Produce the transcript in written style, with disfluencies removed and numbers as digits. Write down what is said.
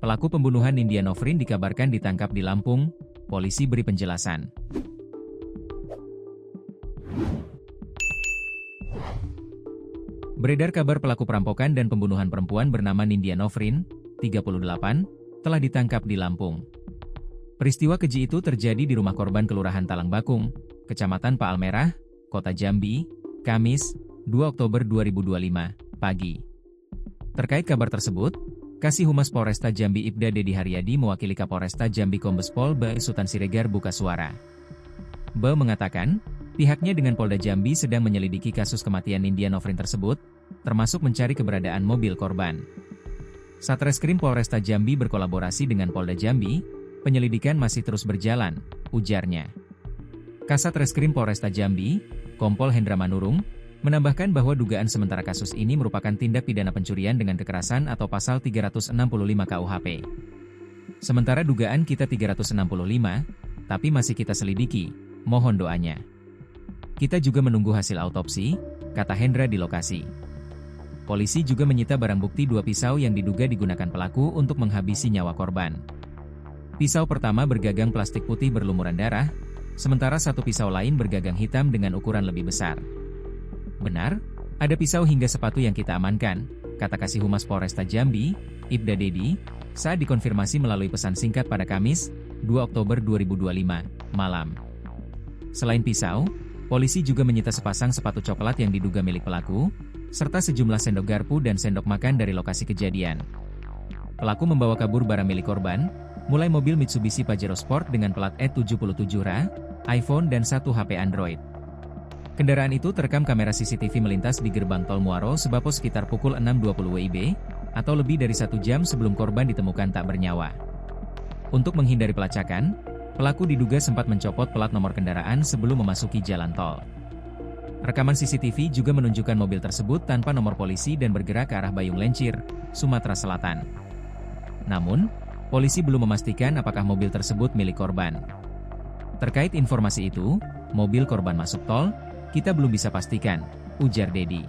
Pelaku pembunuhan Nindya Nofrin dikabarkan ditangkap di Lampung, polisi beri penjelasan. Beredar kabar pelaku perampokan dan pembunuhan perempuan bernama Nindya Nofrin, 38, telah ditangkap di Lampung. Peristiwa keji itu terjadi di rumah korban Kelurahan Talang Bakung, Kecamatan Paalmerah, Kota Jambi, Kamis, 2 Oktober 2025, pagi. Terkait kabar tersebut, Kasih Humas Polresta Jambi Ibda Dedi Haryadi mewakili Kapolresta Jambi Kombes Pol B. Sultan Siregar buka suara. B. mengatakan, pihaknya dengan Polda Jambi sedang menyelidiki kasus kematian Nindya Nofrin tersebut, termasuk mencari keberadaan mobil korban. Satreskrim Polresta Jambi berkolaborasi dengan Polda Jambi, penyelidikan masih terus berjalan, ujarnya. Kasat Reskrim Polresta Jambi, Kompol Hendra Manurung, menambahkan bahwa dugaan sementara kasus ini merupakan tindak pidana pencurian dengan kekerasan atau pasal 365 KUHP. Sementara dugaan kita 365, tapi masih kita selidiki, mohon doanya. Kita juga menunggu hasil autopsi, kata Hendra di lokasi. Polisi juga menyita barang bukti 2 pisau yang diduga digunakan pelaku untuk menghabisi nyawa korban. Pisau pertama bergagang plastik putih berlumuran darah, sementara satu pisau lain bergagang hitam dengan ukuran lebih besar. Benar, ada pisau hingga sepatu yang kita amankan, kata Kasih Humas Polresta Jambi, Ibda Dedi, saat dikonfirmasi melalui pesan singkat pada Kamis, 2 Oktober 2025, malam. Selain pisau, polisi juga menyita sepasang sepatu coklat yang diduga milik pelaku, serta sejumlah sendok garpu dan sendok makan dari lokasi kejadian. Pelaku membawa kabur barang milik korban, mulai mobil Mitsubishi Pajero Sport dengan plat E77RA, iPhone dan 1 HP Android. Kendaraan itu terekam kamera CCTV melintas di gerbang tol Muaro Sebapo sekitar pukul 6.20 WIB, atau lebih dari 1 jam sebelum korban ditemukan tak bernyawa. Untuk menghindari pelacakan, pelaku diduga sempat mencopot plat nomor kendaraan sebelum memasuki jalan tol. Rekaman CCTV juga menunjukkan mobil tersebut tanpa nomor polisi dan bergerak ke arah Bayung Lencir, Sumatera Selatan. Namun, polisi belum memastikan apakah mobil tersebut milik korban. Terkait informasi itu, mobil korban masuk tol, kita belum bisa pastikan, ujar Dedi.